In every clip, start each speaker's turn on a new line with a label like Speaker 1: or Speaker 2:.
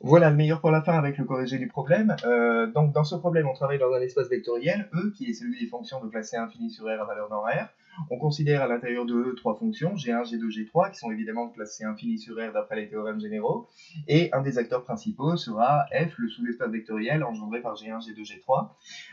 Speaker 1: Voilà le meilleur pour la fin avec le corrigé du problème. Donc dans ce problème, on travaille dans un espace vectoriel, E, qui est celui des fonctions de classe C infini sur R à valeur dans R. On considère à l'intérieur de E trois fonctions, G1, G2, G3, qui sont évidemment de classe C infini sur R d'après les théorèmes généraux. Et un des acteurs principaux sera F, le sous-espace vectoriel engendré par G1, G2, G3.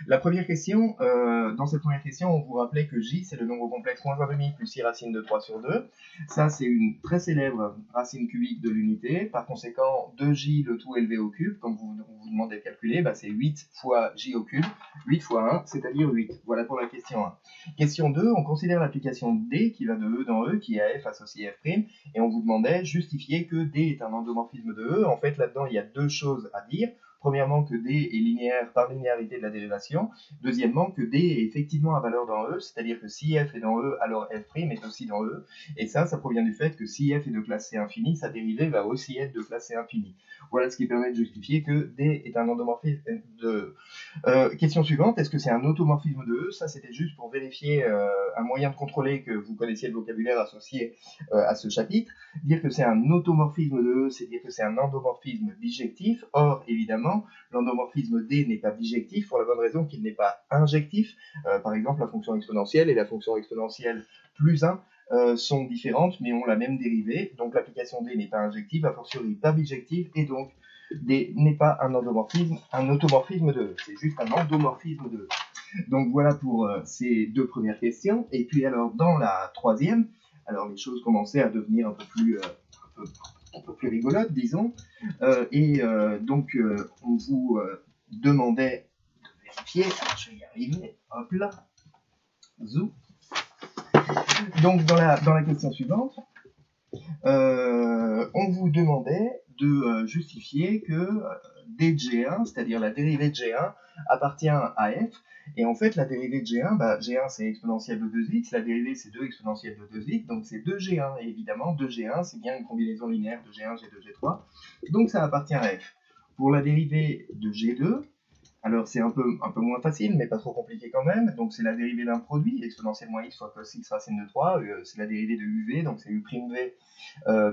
Speaker 1: La première question, dans cette première question, on vous rappelait que J, c'est le nombre complexe moins 1,5 plus 6 racines de 3 sur 2. Ça, c'est une très célèbre racine cubique de l'unité. Par conséquent, 2j, le tout élevé au cube, comme on vous demande de calculer, bah, c'est 8 fois j au cube, 8 fois 1, c'est-à-dire 8. Voilà pour la question 1. Question 2, on considère l'application D qui va de E dans E, qui est à F associé F', et on vous demandait justifier que D est un endomorphisme de E. En fait, là-dedans, il y a deux choses à dire. Premièrement, que D est linéaire par linéarité de la dérivation. Deuxièmement, que D est effectivement à valeur dans E, c'est-à-dire que si F est dans E, alors F' est aussi dans E. Et ça provient du fait que si F est de classe C infini, sa dérivée va aussi être de classe C infini. Voilà ce qui permet de justifier que D est un endomorphisme de E. Question suivante, est-ce que c'est un automorphisme de E? Ça, c'était juste pour vérifier un moyen de contrôler que vous connaissiez le vocabulaire associé à ce chapitre. Dire que c'est un automorphisme de E, c'est dire que c'est un endomorphisme bijectif. Or, évidemment, l'endomorphisme D n'est pas bijectif pour la bonne raison qu'il n'est pas injectif. Par exemple, la fonction exponentielle et la fonction exponentielle plus 1 sont différentes mais ont la même dérivée. Donc l'application D n'est pas injective, a fortiori pas bijective, et donc D n'est pas un automorphisme de E. C'est juste un endomorphisme de E. Donc voilà pour ces deux premières questions. Et puis alors dans la troisième, alors les choses commençaient à devenir un peu plus rigolotes, disons. Donc on vous demandait de vérifier. Alors je vais y arriver. Hop là. Zou. Donc dans la question suivante, on vous demandait de justifier que d de G1, c'est-à-dire la dérivée de G1, appartient à f. Et en fait, la dérivée de G1, bah, G1 c'est exponentielle de 2x, la dérivée c'est 2 exponentielle de 2x, donc c'est 2G1. Et évidemment, 2G1 c'est bien une combinaison linéaire de G1, G2, G3, donc ça appartient à f. Pour la dérivée de G2, alors c'est un peu moins facile, mais pas trop compliqué quand même. Donc c'est la dérivée d'un produit, exponentielle moins x fois cos x racine de 3. C'est la dérivée de uv, donc c'est u'v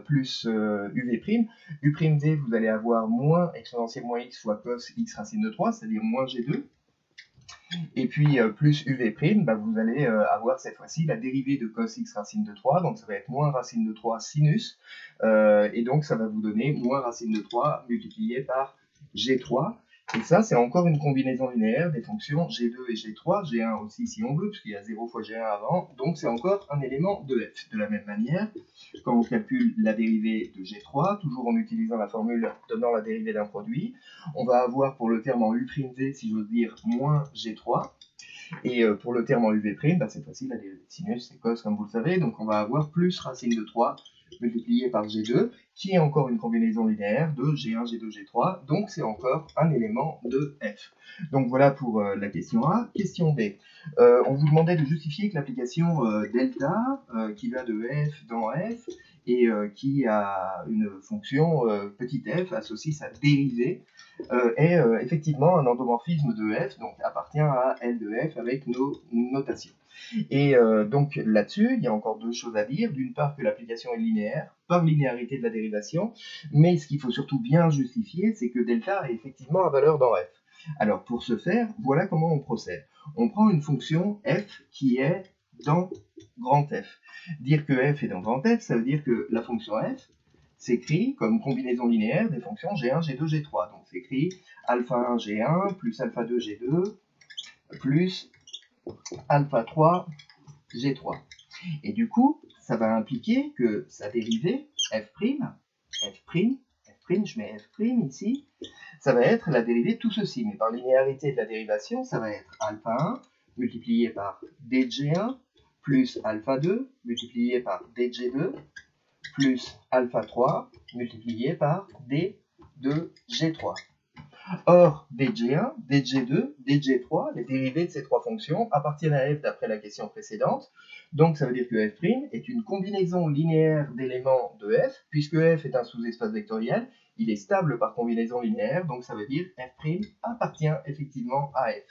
Speaker 1: plus uv'. U'v, vous allez avoir moins exponentielle moins x fois cos x racine de 3, c'est-à-dire moins g2. Et puis plus uv', bah, vous allez avoir cette fois-ci la dérivée de cos x racine de 3, donc ça va être moins racine de 3 sinus, et donc ça va vous donner moins racine de 3 multiplié par g3. Et ça, c'est encore une combinaison linéaire des fonctions G2 et G3, G1 aussi si on veut, puisqu'il y a 0 fois G1 avant, donc c'est encore un élément de f. De la même manière, quand on calcule la dérivée de G3, toujours en utilisant la formule donnant la dérivée d'un produit, on va avoir pour le terme en u'v, si j'ose dire, moins G3. Et pour le terme en uv', bah, cette fois-ci, la dérivée de sinus, c'est cos, comme vous le savez, donc on va avoir plus racine de 3 multiplié par G2, qui est encore une combinaison linéaire de G1, G2, G3, donc c'est encore un élément de F. Donc voilà pour la question A. Question B. On vous demandait de justifier que l'application delta, qui va de F dans F, et qui a une fonction petit f associée sa dérivée, est effectivement un endomorphisme de f, donc appartient à L de f avec nos notations. Et donc là-dessus, il y a encore deux choses à dire. D'une part, que l'application est linéaire, par linéarité de la dérivation, mais ce qu'il faut surtout bien justifier, c'est que delta est effectivement à valeur dans f. Alors pour ce faire, voilà comment on procède. On prend une fonction f qui est dans grand F. Dire que f est dans grand F, ça veut dire que la fonction f s'écrit comme combinaison linéaire des fonctions G1, G2, G3. Donc c'est écrit alpha 1 G1 plus alpha 2 G2 plus alpha 3 G3. Et du coup, ça va impliquer que sa dérivée, f', je mets f' ici, ça va être la dérivée de tout ceci. Mais par linéarité de la dérivation, ça va être alpha 1 multiplié par d de G1 plus alpha 2 multiplié par d de G2 plus alpha 3 multiplié par d de G3. Or, d de G1, d de G2, d de G3, les dérivées de ces trois fonctions appartiennent à f d'après la question précédente. Donc ça veut dire que f' est une combinaison linéaire d'éléments de f, puisque f est un sous-espace vectoriel, il est stable par combinaison linéaire, donc ça veut dire f' appartient effectivement à f.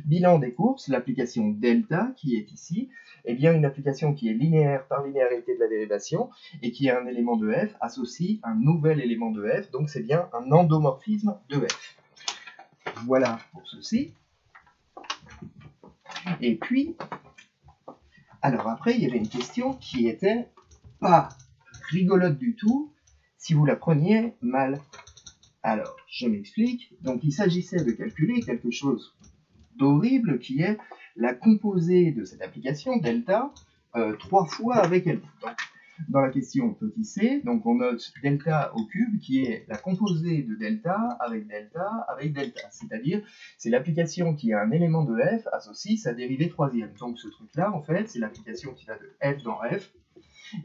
Speaker 1: Bilan des courses, l'application delta qui est ici, est bien une application qui est linéaire par linéarité de la dérivation et qui a un élément de f associe un nouvel élément de f, donc c'est bien un endomorphisme de f. Voilà pour ceci. Et puis, alors après, il y avait une question qui était pas rigolote du tout si vous la preniez mal. Alors, je m'explique. Donc, il s'agissait de calculer quelque chose d'horrible qui est la composée de cette application, delta, 3 fois avec elle. Donc, dans la question petit c, donc on note delta au cube qui est la composée de delta avec delta avec delta. C'est-à-dire, c'est l'application qui a un élément de f associe sa dérivée troisième. Donc ce truc-là, en fait, c'est l'application qui va de f dans f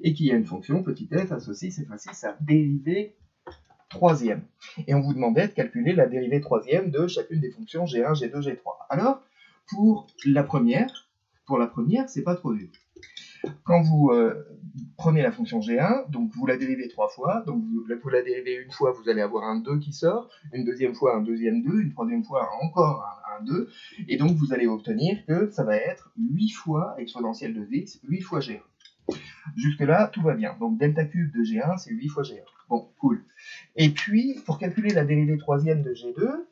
Speaker 1: et qui a une fonction petit f associe cette fois-ci sa dérivée troisième. Et on vous demandait de calculer la dérivée troisième de chacune des fonctions g1, g2, g3. Alors, pour la première, c'est pas trop dur. Quand vous prenez la fonction g1, donc vous la dérivez 3 fois, donc vous la dérivez une fois, vous allez avoir un 2 qui sort, une deuxième fois un deuxième 2, une troisième fois encore un 2, et donc vous allez obtenir que ça va être 8 fois exponentielle de x, 8 fois g1. Jusque-là, tout va bien. Donc delta cube de g1, c'est 8 fois g1. Bon, cool. Et puis, pour calculer la dérivée troisième de g2,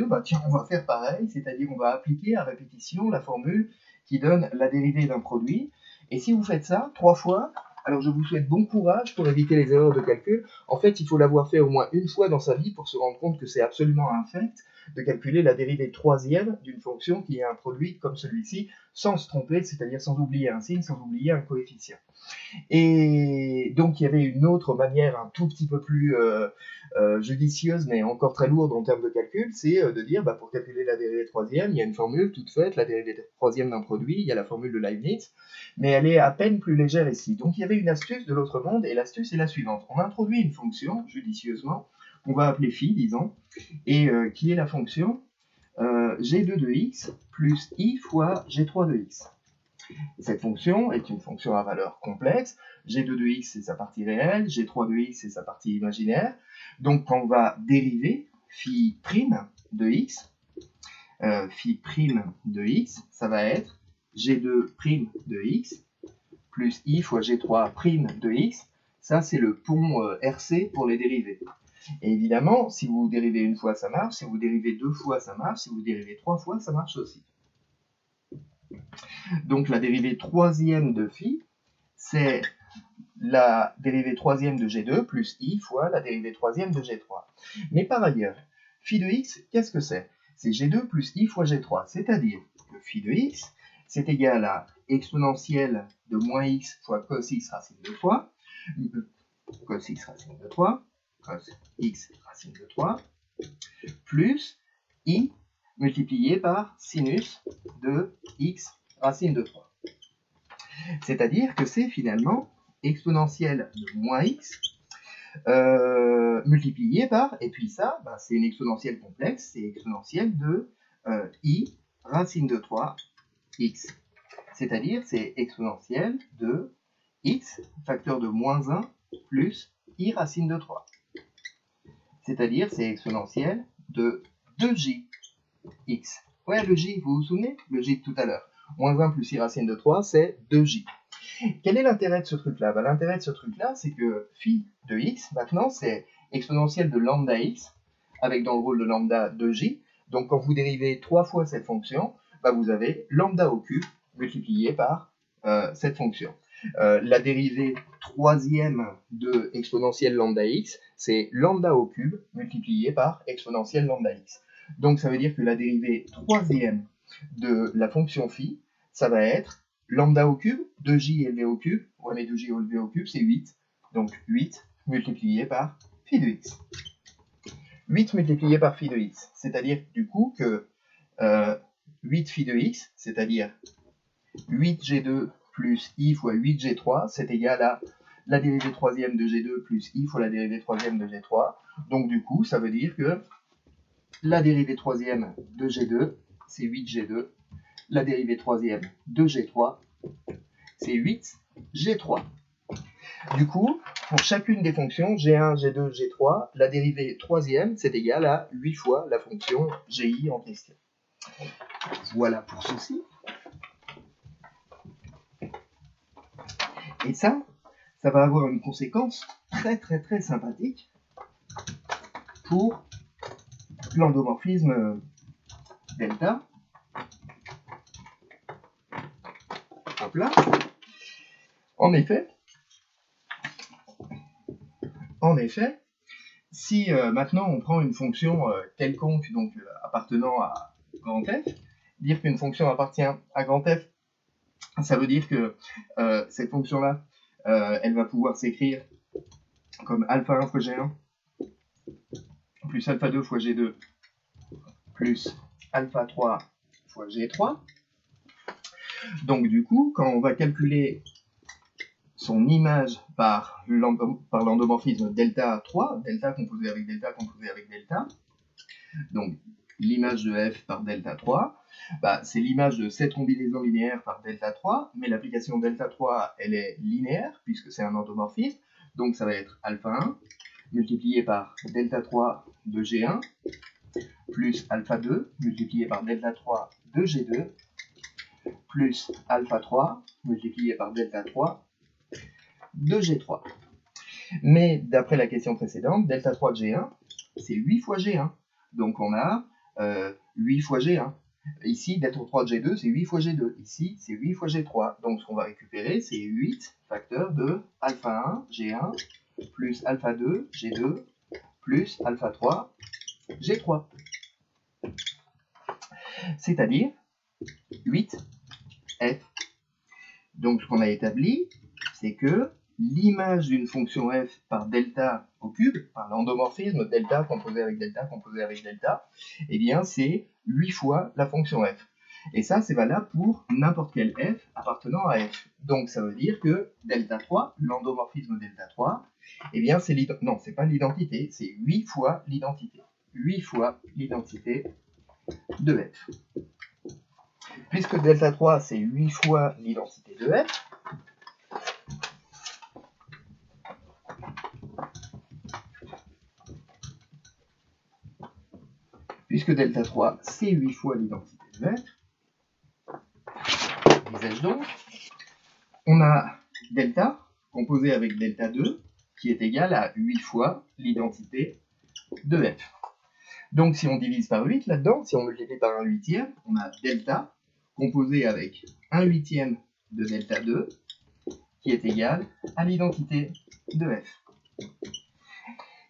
Speaker 1: bah tiens, on va faire pareil, c'est-à-dire on va appliquer à répétition la formule qui donne la dérivée d'un produit. Et si vous faites ça 3 fois, alors je vous souhaite bon courage pour éviter les erreurs de calcul. En fait, il faut l'avoir fait au moins une fois dans sa vie pour se rendre compte que c'est absolument infect de calculer la dérivée troisième d'une fonction qui est un produit comme celui-ci, sans se tromper, c'est-à-dire sans oublier un signe, sans oublier un coefficient. Et donc il y avait une autre manière un tout petit peu plus judicieuse, mais encore très lourde en termes de calcul, c'est de dire, pour calculer la dérivée troisième, il y a une formule toute faite, la dérivée troisième d'un produit, il y a la formule de Leibniz, mais elle est à peine plus légère ici. Donc il y avait une astuce de l'autre monde, et l'astuce est la suivante. On introduit une fonction, judicieusement, qu'on va appeler phi, disons, et qui est la fonction g2 de x plus i fois g3 de x. Cette fonction est une fonction à valeur complexe. G2 de x, c'est sa partie réelle. G3 de x, c'est sa partie imaginaire. Donc, quand on va dériver phi prime de x, ça va être G2 prime de x plus i fois G3 prime de x. Ça, c'est le pont RC pour les dérivés. Et évidemment, si vous dérivez une fois, ça marche. Si vous dérivez deux fois, ça marche. Si vous dérivez trois fois, ça marche aussi. Donc la dérivée troisième de phi, c'est la dérivée troisième de G2 plus i fois la dérivée troisième de G3. Mais par ailleurs, phi de x, qu'est-ce que c'est? C'est G2 plus i fois G3, c'est-à-dire que phi de x, c'est égal à exponentielle de moins x fois cos x racine de 3, cos x racine de 3, cos x racine de 3, plus i multiplié par sinus de x racine de 3. C'est-à-dire que c'est finalement exponentielle de moins x multiplié par, et puis ça, c'est une exponentielle complexe, c'est exponentielle de i racine de 3 x. C'est-à-dire c'est exponentielle de x facteur de moins 1 plus i racine de 3. C'est-à-dire c'est exponentielle de 2j x. Ouais, le j, vous vous souvenez? Le j de tout à l'heure. Moins 1 plus i racine de 3, c'est 2j. Quel est l'intérêt de ce truc-là? L'intérêt de ce truc-là, c'est que phi de x, maintenant, c'est exponentielle de lambda x, avec dans le rôle de lambda 2j. Donc, quand vous dérivez 3 fois cette fonction, vous avez lambda au cube multiplié par cette fonction. La dérivée troisième de exponentielle lambda x, c'est lambda au cube multiplié par exponentielle lambda x. Donc, ça veut dire que la dérivée troisième de la fonction phi, ça va être lambda au cube, 2j élevé au cube, ouais mais 2j élevé au cube c'est 8, donc 8 multiplié par phi de x. 8 multiplié par phi de x, c'est-à-dire du coup que 8 phi de x, c'est-à-dire 8g2 plus i fois 8g3, c'est égal à la dérivée troisième de g2 plus i fois la dérivée troisième de g3. Donc du coup, ça veut dire que la dérivée troisième de g2, c'est 8g2. La dérivée troisième de g3, c'est 8g3. Du coup, pour chacune des fonctions G1, G2, G3, la dérivée troisième, c'est égal à 8 fois la fonction GI en question. Voilà pour ceci. Et ça va avoir une conséquence très sympathique pour l'endomorphisme delta. Hop là. En effet, si maintenant on prend une fonction quelconque, donc appartenant à grand F, dire qu'une fonction appartient à grand F, ça veut dire que cette fonction-là, elle va pouvoir s'écrire comme alpha 1 fois G1 plus alpha 2 fois G2 plus alpha 3 fois G3. Donc du coup, quand on va calculer son image par l'endomorphisme delta 3, delta composé avec delta composé avec delta, donc l'image de f par delta 3, bah, c'est l'image de cette combinaison linéaire par delta 3, mais l'application delta 3, elle est linéaire, puisque c'est un endomorphisme, donc ça va être alpha 1 multiplié par delta 3 de G1, plus alpha 2 multiplié par delta 3 de G2, plus alpha 3 multiplié par delta 3 de G3. Mais d'après la question précédente, delta 3 de G1, c'est 8 fois G1. Donc on a 8 fois G1. Ici, delta 3 de G2, c'est 8 fois G2. Ici, c'est 8 fois G3. Donc ce qu'on va récupérer, c'est 8 facteurs de alpha 1, G1, plus alpha 2, G2, plus alpha 3, G3. C'est-à-dire 8 F. Donc ce qu'on a établi, c'est que l'image d'une fonction f par delta au cube, par l'endomorphisme delta composé avec delta composé avec delta, eh bien c'est 8 fois la fonction f. Et ça, c'est valable pour n'importe quel f appartenant à f. Donc ça veut dire que delta 3, l'endomorphisme delta 3, eh bien c'est non, c'est pas l'identité, c'est 8 fois l'identité. 8 fois l'identité de f. Puisque delta 3, c'est 8 fois l'identité de f, puisque delta 3, c'est 8 fois l'identité de f, disais-je donc, on a delta, composé avec delta 2, qui est égal à 8 fois l'identité de f. Donc si on divise par 8 là-dedans, si on multiplie par 1 huitième, on a delta, composé avec 1 huitième de delta 2, qui est égal à l'identité de f.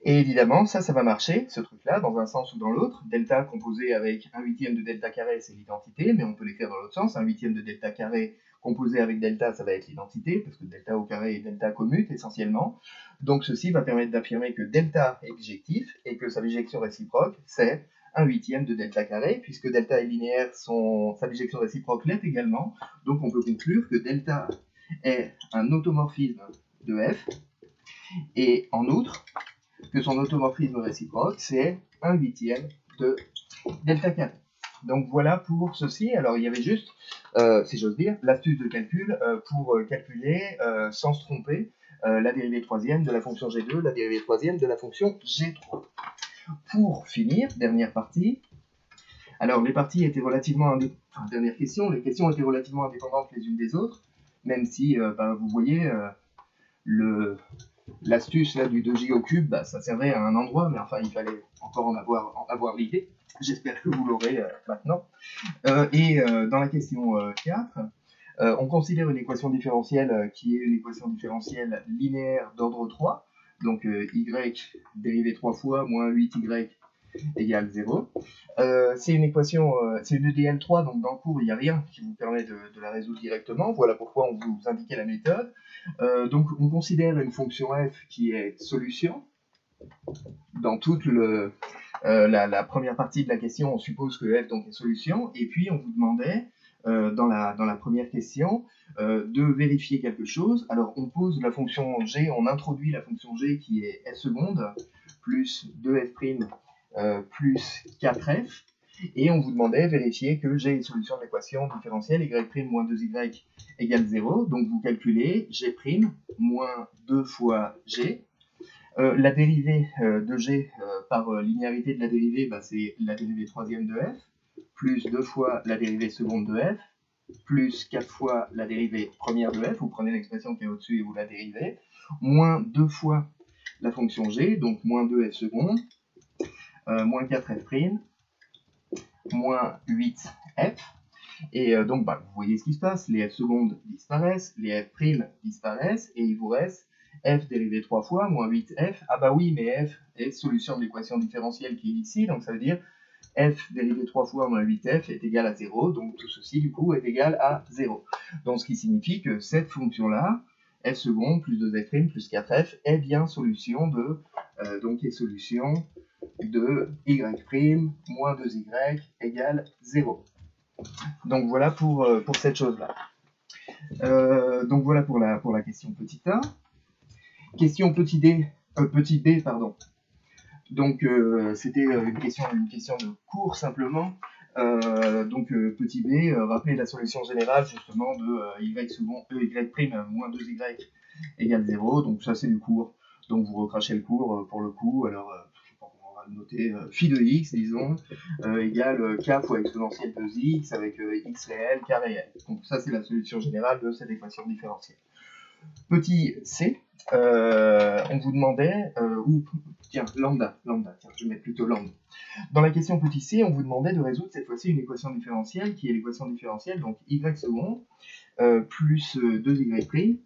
Speaker 1: Et évidemment, ça va marcher, ce truc-là, dans un sens ou dans l'autre. Delta composé avec 1 huitième de delta carré, c'est l'identité, mais on peut l'écrire dans l'autre sens. 1 huitième de delta carré composé avec delta, ça va être l'identité, parce que delta au carré et delta commutent essentiellement. Donc ceci va permettre d'affirmer que delta est bijectif, et que sa bijection réciproque, c'est 1 huitième de delta carré, puisque delta est linéaire, sa bijection réciproque l'est également. Donc on peut conclure que delta est un automorphisme de f, et en outre, que son automorphisme réciproque, c'est 1 huitième de delta carré. Donc voilà pour ceci. Alors il y avait juste, si j'ose dire, l'astuce de calcul pour calculer, sans se tromper, la dérivée troisième de la fonction G2, la dérivée troisième de la fonction G3. Pour finir, dernière partie. Alors les parties étaient relativement dernière question, les questions étaient relativement indépendantes les unes des autres, même si, vous voyez, l'astuce là du 2j au cube, bah, ça servait à un endroit, mais enfin il fallait encore en avoir l'idée. J'espère que vous l'aurez maintenant. Dans la question 4, on considère une équation différentielle qui est une équation différentielle linéaire d'ordre 3, donc y dérivé 3 fois moins 8y égale 0. C'est une équation, c'est une EDL3, donc dans le cours il n'y a rien qui vous permet de la résoudre directement. Voilà pourquoi on vous indiquait la méthode. Donc on considère une fonction f qui est solution. Dans toute la première partie de la question, on suppose que f donc est solution, et puis on vous demandait dans la première question de vérifier quelque chose. Alors on pose la fonction g, on introduit la fonction g qui est s seconde plus 2f' plus 4f. et on vous demandait de vérifier que G est une solution de l'équation différentielle y' moins 2y égale 0. Donc vous calculez G' moins 2 fois G. La dérivée de G par linéarité de la dérivée, bah, c'est la dérivée troisième de f, plus 2 fois la dérivée seconde de f, plus 4 fois la dérivée première de f, vous prenez l'expression qui est au-dessus et vous la dérivez, moins 2 fois la fonction g, donc moins 2 f seconde, moins 4 f', moins 8 f, et donc bah, vous voyez ce qui se passe, les f secondes disparaissent, les f' disparaissent, et il vous reste f dérivé 3 fois, moins 8f, ah bah oui, mais f est solution de l'équation différentielle qui est ici, donc ça veut dire f dérivé 3 fois moins 8f est égal à 0, donc tout ceci du coup est égal à 0. Donc ce qui signifie que cette fonction-là, f seconde plus 2f' plus 4f, est bien solution de, donc est solution de y' moins 2y égale 0. Donc voilà pour cette chose-là. Donc voilà pour la question petit a. Question petit b, pardon. Donc c'était une question de cours simplement. Donc petit b, rappelez la solution générale justement de y seconde y' moins 2y égale 0. Donc ça c'est du cours. Donc vous recrachez le cours pour le coup. Alors on va le noter phi de x, disons, égale k fois exponentielle de x avec x réel, k réel. Donc ça c'est la solution générale de cette équation différentielle. Petit c, on vous demandait, tiens, lambda, tiens, je vais mettre plutôt lambda. Dans la question petit c, on vous demandait de résoudre cette fois-ci une équation différentielle qui est l'équation différentielle, donc y seconde, plus 2y'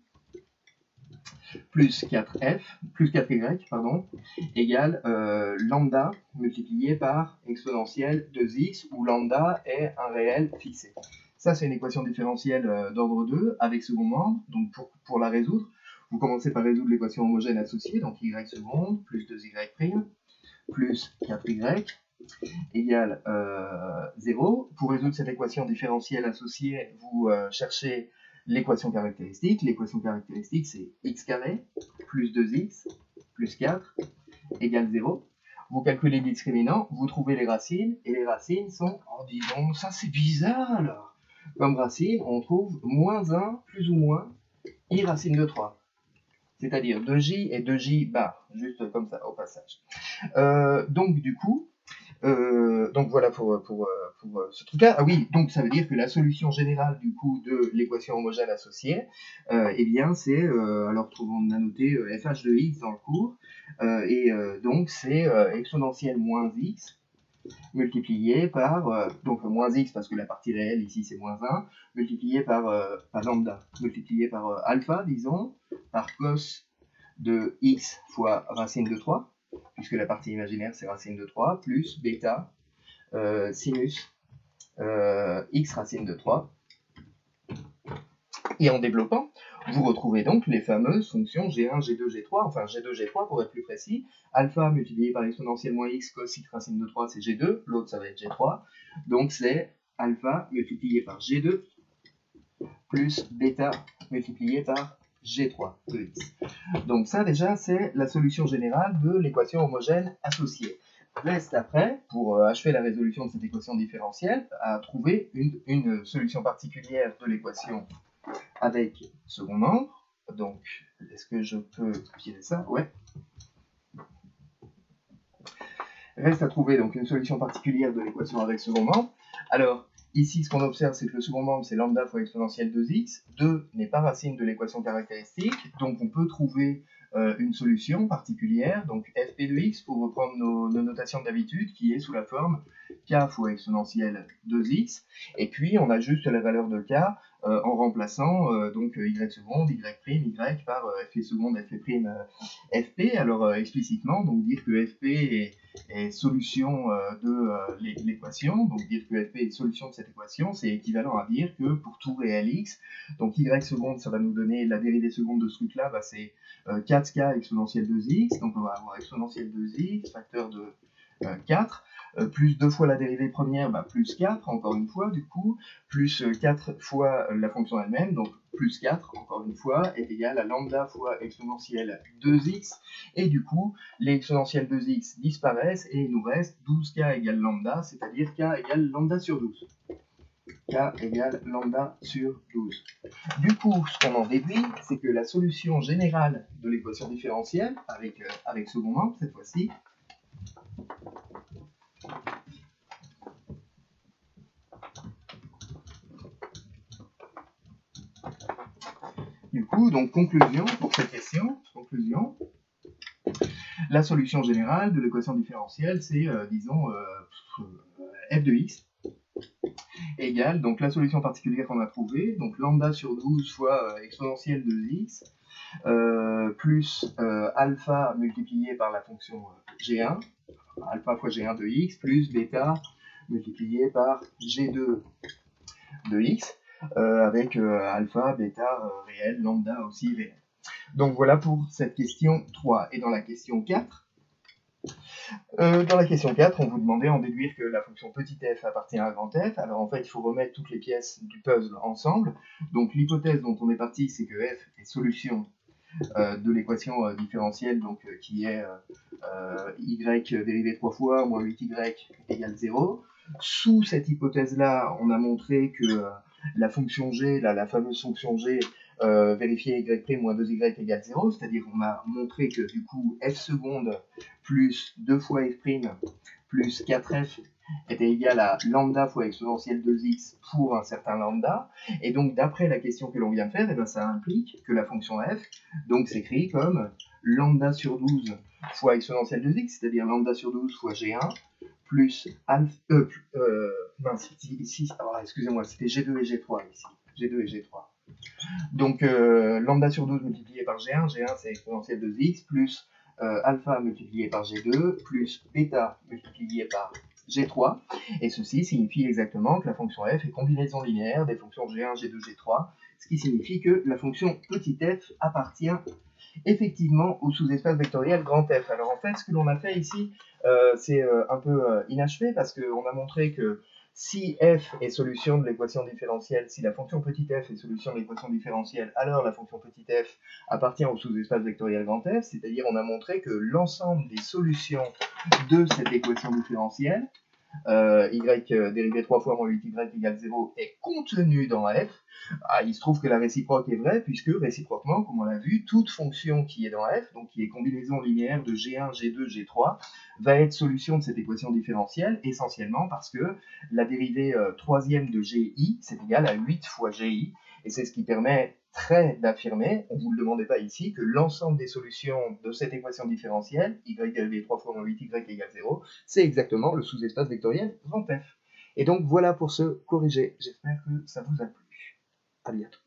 Speaker 1: plus 4f, plus 4y, pardon, égale lambda multiplié par exponentielle 2x, où lambda est un réel fixé. Ça, c'est une équation différentielle d'ordre 2 avec second membre. Donc, pour la résoudre, vous commencez par résoudre l'équation homogène associée, donc y seconde plus 2y' plus 4y égale 0. Pour résoudre cette équation différentielle associée, vous cherchez l'équation caractéristique. L'équation caractéristique, c'est x carré plus 2x plus 4 égale 0. Vous calculez les discriminants, vous trouvez les racines, et les racines sont, oh dis donc, ça c'est bizarre alors. Comme racine, on trouve moins 1 plus ou moins i racine de 3. C'est-à-dire 2j et 2j bar, juste comme ça au passage. Donc du coup, donc voilà pour ce truc-là. Ah oui, donc ça veut dire que la solution générale du coup de l'équation homogène associée, eh bien c'est, alors on a noté fh de x dans le cours, et donc c'est exponentielle moins x multiplié par, donc moins x parce que la partie réelle ici c'est moins 1, multiplié par lambda, multiplié par alpha, disons, par cos de x fois racine de 3, puisque la partie imaginaire c'est racine de 3, plus bêta sinus x racine de 3. Et en développant, vous retrouvez donc les fameuses fonctions G1, G2, G3, enfin G2, G3 pour être plus précis. Alpha multiplié par exponentielle moins x cos x racine de 3, c'est G2, l'autre ça va être G3. Donc c'est alpha multiplié par G2 plus bêta multiplié par G3 de x. Donc ça déjà c'est la solution générale de l'équation homogène associée. Reste après, pour achever la résolution de cette équation différentielle, à trouver une solution particulière de l'équation avec second membre. Donc, est-ce que je peux copier ça? Ouais. Reste à trouver donc une solution particulière de l'équation avec second membre. Alors, ici, ce qu'on observe, c'est que le second membre, c'est lambda fois exponentielle 2x. 2 n'est pas racine de l'équation caractéristique, donc on peut trouver une solution particulière, donc fp de x, pour reprendre nos notations d'habitude, qui est sous la forme k fois exponentielle 2x, et puis on ajuste la valeur de k en remplaçant donc y seconde, y', y par f seconde, f', fp. Alors explicitement, donc dire que fp est solution de l'équation, donc dire que fp est solution de cette équation, c'est équivalent à dire que pour tout réel x, donc y seconde, ça va nous donner la dérivée seconde de ce truc-là, bah, c'est 4k exponentielle 2x, donc on va avoir exponentielle 2x, facteur de 4, plus 2 fois la dérivée première, plus 4, encore une fois, du coup, plus 4 fois la fonction elle-même, donc plus 4, encore une fois, est égal à lambda fois exponentielle 2x, et du coup, les exponentielles 2x disparaissent, et il nous reste 12k égale lambda, c'est-à-dire k égale lambda sur 12. K égale lambda sur 12. Du coup, ce qu'on en déduit, c'est que la solution générale de l'équation différentielle, avec second membre cette fois-ci, du coup, donc conclusion pour cette question, la solution générale de l'équation différentielle, c'est, disons, f de x égale, donc la solution particulière qu'on a trouvée, donc lambda sur 12 fois exponentielle de x, plus alpha multiplié par la fonction g1, alpha fois g1 de x, plus bêta multiplié par g2 de x, avec alpha, bêta réel, lambda aussi réel. Donc voilà pour cette question 3. Et dans la question 4, on vous demandait en déduire que la fonction petit f appartient à grand F. Alors en fait, il faut remettre toutes les pièces du puzzle ensemble. Donc l'hypothèse dont on est parti, c'est que f est solution de l'équation différentielle, donc qui est y dérivé 3 fois moins 8y égale 0. Sous cette hypothèse-là, on a montré que la fonction g, la fameuse fonction g, vérifiée y' moins 2y égale 0, c'est-à-dire on a montré que du coup f seconde plus 2 fois f' plus 4f était égal à lambda fois exponentielle 2x pour un certain lambda. Et donc d'après la question que l'on vient de faire, ça implique que la fonction f donc s'écrit comme lambda sur 12 fois exponentielle 2x, c'est-à-dire lambda sur 12 fois g1, plus alpha, ici, excusez-moi, c'était g2 et g3 ici, g2 et g3. Donc lambda sur 12 multiplié par g1, g1 c'est exponentielle 2x, plus alpha multiplié par g2, plus bêta multiplié par g3, et ceci signifie exactement que la fonction f est combinaison linéaire des fonctions g1, g2, g3, ce qui signifie que la fonction petit f appartient effectivement au sous-espace vectoriel grand F. Alors en fait, ce que l'on a fait ici, c'est un peu inachevé parce qu'on a montré que si f est solution de l'équation différentielle, si la fonction petit f est solution de l'équation différentielle, alors la fonction petit f appartient au sous-espace vectoriel grand F, c'est-à-dire on a montré que l'ensemble des solutions de cette équation différentielle, y dérivé 3 fois moins 8y égale 0 est contenu dans f. Il se trouve que la réciproque est vraie, puisque réciproquement, comme on l'a vu, toute fonction qui est dans f, donc qui est combinaison linéaire de g1, g2, g3, va être solution de cette équation différentielle, essentiellement parce que la dérivée troisième de gi, c'est égal à 8 fois gi, et c'est ce qui permet d'affirmer, on ne vous le demandait pas ici, que l'ensemble des solutions de cette équation différentielle, y dérivé 3 fois moins 8y égale 0, c'est exactement le sous-espace vectoriel grand F. Et donc voilà pour ce corrigé. J'espère que ça vous a plu. À bientôt.